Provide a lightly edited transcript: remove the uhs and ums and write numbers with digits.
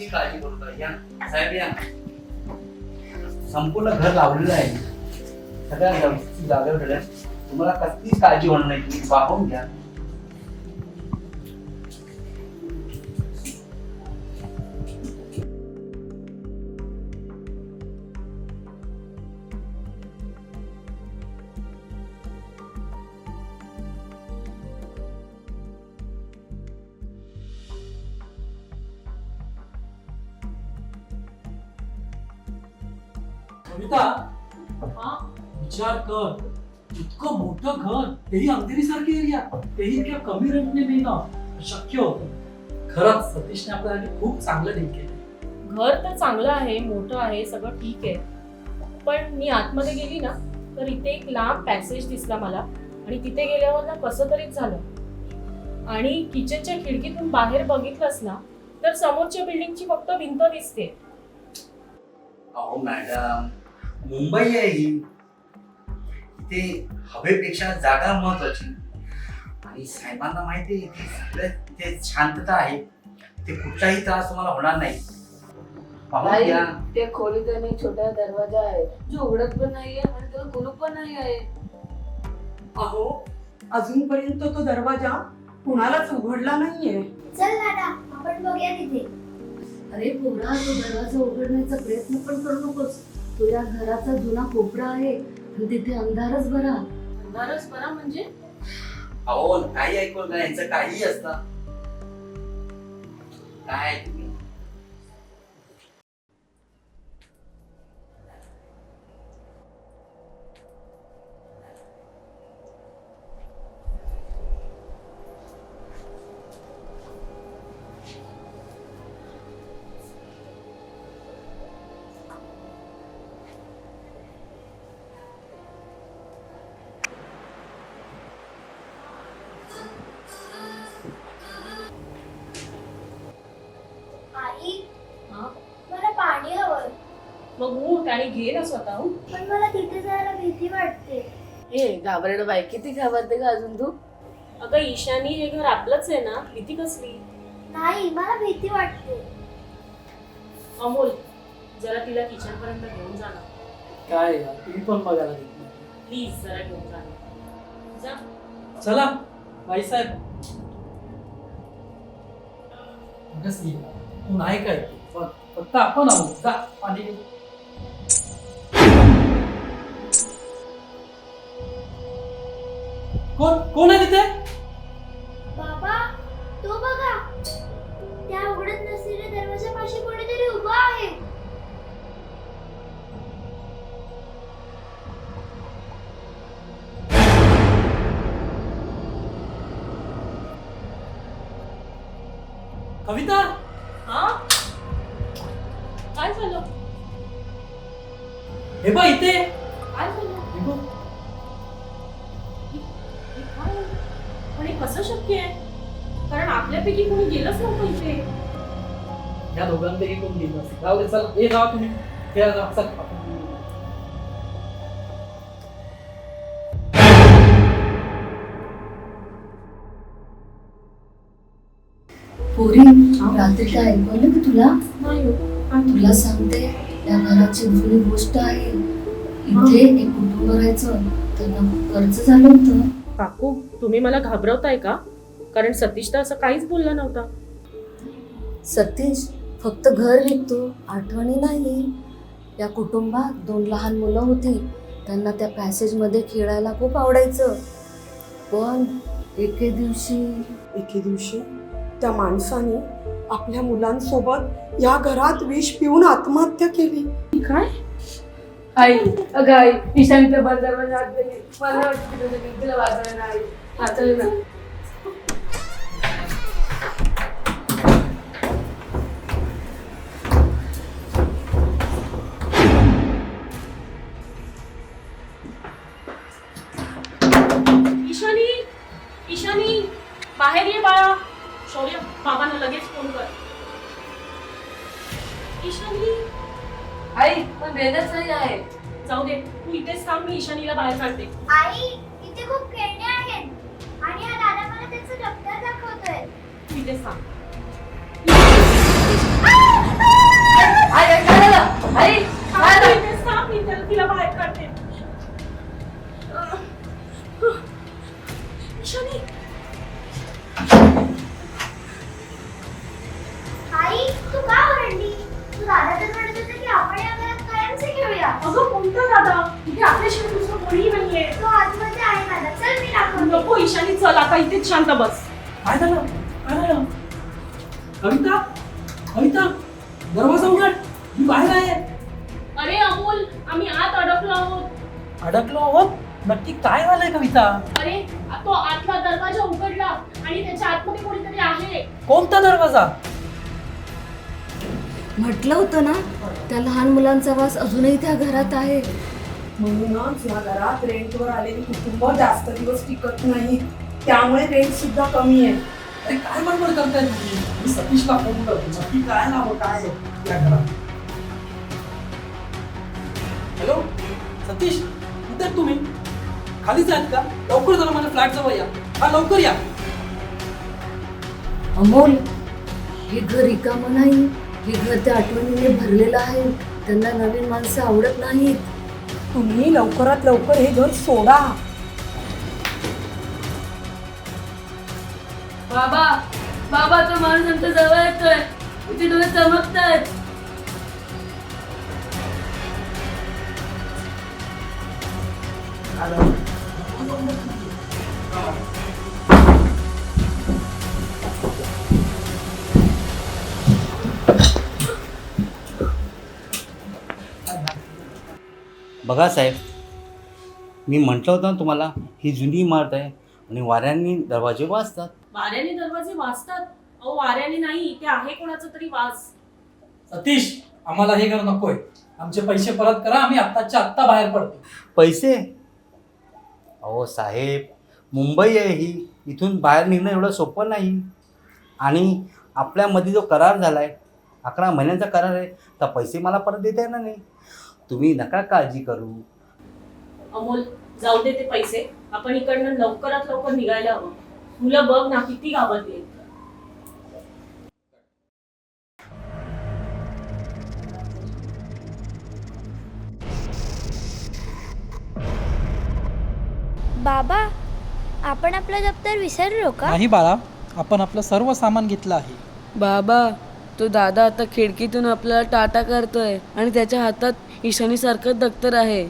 कसली काळजी करतो या साहेब या संपूर्ण घर लावलेलं आहे सगळ्या जागेवर ठेवल्या तुम्हाला कसलीच काळजी होणार नाही तुम्ही पाहून घ्या कविता विचार कर इतकं मोठं घर तेही अंधेरी सारखी एरिया तेही इतक्या कमी रेंटने मिळणं शक्य होतं खरंच सतीशने आपल्यासाठी खूप चांगलं डील केलं घर तर चांगलं आहे मोठं आहे सगळं ठीक आहे पण मी आतमध्ये गेली ना तर इथे एक लांब पॅसेज दिसला मला आणि तिथे गेल्यावर ना कसं तरीच झालं आणि किचनच्या खिडकीतून बाहेर बघितलंस ना तर समोरच्या बिल्डिंगची फक्त भिंत दिसते अहो मॅडम मुंबई आहे ही इथे हवेपेक्षा जागा महत्वाची आणि साहेबांना माहिती आहे इथे सगळं इथे शांतता आहे इथे कुठलाही त्रास तुम्हाला होणार नाही पाहून नाही, घ्या. त्या खोलीत एक छोटा दरवाजा आहे जो उघडत पण नाहीये आणि त्याला कुलूप पण नाही आहे. अहो अजूनपर्यंत तो दरवाजा कुणालाच उघडला नाहीये. चल दादा आपण बघूया तिथे. अरे पोरा तो दरवाजा उघडण्याचा प्रयत्न पण करू नकोस. तो या घराचा जुना कोपरा आहे आणि तिथे अंधारच भरा. अंधारच बरा म्हणजे अहो काही ऐकून नाही यांचं काही असतं काय तुम्ही आई हा? मला पाणी हवं मग उठ आणि घे ना स्वतःहून पण मला तिथे जायला भीती वाटते. ए घाबरड बाई किती घाबरते का अजून तू? अगं ईशानी हे घर आपलंच आहे ना भीती कसली नाही मला भीती वाटते. अमोल जरा तिला किचन पर्यंत घेऊन जा ना काय यार तुम्ही पण बघायला देत नाही. प्लीज जरा घेऊन जा ना. जा चला बाईसाहेब कसली तू नाही काय फक्त आपण आहोत जा पाणी घेऊ कोण आहे तिथे बाबा तो बघा त्या उघडत नसलेल्या दरवाजापाशी कोणीतरी उभा आहे. कविता हा काय झालं हे बघ इथे काय झालं हे बघ. हे काय आहे? पण हे कसं शक्य आहे कारण आपल्यापैकी कोणी गेलंच नव्हतं इथे या दोघांपैकी कोण गेलं असेल जाऊ दे चल हे जावा तुम्ही खेळा जा चल आपण पोरी रात्री काय ऐकवलं की तुला? नाही हो. तुला सांगते या घराची जुनी गोष्ट आहे. इथे एक कुटुंब राहायचं त्यांना कर्ज झालं होतं. काकू तुम्ही मला घाबरवताय का कारण सतीश तर असं काहीच बोलला नव्हता. सतीश फक्त घर विकतो आठवणी नाही. या कुटुंबात 2 लहान मुलं होती. त्यांना त्या पॅसेजमध्ये खेळायला खूप आवडायचं. पण एके दिवशी त्या माणसाने आपल्या मुलांसोबत या घरात विष पिऊन आत्महत्या केली. काय आई अगं आई ईशानी तर बंद दरवाजा आत गेली. मला वाटतं तिला वाजवायला नाही आता ना. ईशानी ईशानी बाहेर ये बाळा. शौर्य बाबांना लगेच फोन कर. ईशानी आई पण वेदच नाही आहे. जाऊ दे तू इथेच थांब मी ईशानीला बाहेर काढते. आई इथे खूप खेळणे आहेत आणि हा दादा मला त्याचं दप्तर दाखवतोय. तू इथेच थांब. आ! अगं कोणता दादा? इथे आपल्याशिवाय दुसरं कोणीही नाहीये. तो आतमध्ये आहे दादा, चल मी दाखवते. नको ईशानी, चल आता इथेच शांत बस. काय झालं? काय झालं? कविता, कविता, दरवाजा उघड, मी बाहेर आहे. अरे अमोल, आम्ही आत अडकलो आहोत. अडकलो आहोत? नक्की काय झालंय कविता? अरे तो आतला दरवाजा उघडला आणि त्याच्या आतमध्ये कोणीतरी आहे. कोणता दरवाजा? म्हटलं होतं ना, त्या लहान मुलांचा वास अजूनही त्या घरात आहे. म्हणूनच या घरात रेंटवर आलेली कुटुंब जास्त दिवस टिकत नाही, त्यामुळे रेंट सुद्धा कमी आहे. अरे काय बडबड करताय तुम्ही? मी सतीशला फोन करतो, नक्की काय नाव काय आहे या घरात? हॅलो सतीश, कुठे आहेत तुम्ही? खालीच आहेत का? लवकर जरा माझ्या फ्लॅट जवळ या. हा लवकर या. अमोल, हे घर रिकामं नाही, हे घर त्या आठवणीने भरलेलं आहे. त्यांना नवीन माणसं आवडत नाहीत. तुम्ही लवकरात लवकर हे घर सोडा. बाबा, बाबा तो माणूस आमच्या जवळ येतोय. तुझे डोळे चमकतात. बघा साहेब, मी म्हटलं होतं ना तुम्हाला, ही जुनी इमारत आहे आणि वाऱ्यांनी दरवाजे वाजतात. वाऱ्याने दरवाजे वाजतात? अहो वाऱ्याने नाही, ते आहे कोणाचा तरी वास. सतीश, आम्हाला हे घर नकोय. आमचे पैसे परत करा, आम्ही आत्ताच्या आत्ता बाहेर पडतो. पैसे? अहो साहेब, मुंबई आहे ही, इथून बाहेर निघणं एवढं सोपं नाही. आणि आपल्यामध्ये जो करार झाला आहे, 11 महिन्यांचा करार आहे, तर पैसे मला परत देता येणार नाही. तुम्ही नका काळजी करू. अमोल, जाऊ दे ते पैसे. आपण इकडनं लवकरात लवकर निघायला हवं. मुलं बघ ना किती घाबरली. बाबा, आपण आपलं दप्तर विसरलो का? नाही बाळा, आपण आपलं सर्व सामान घेतलं आहे. बाबा, तो दादा आता खिडकीतून आपल्याला टाटा करतोय आणि त्याच्या हातात ईशानी सारखं दप्तर आहे.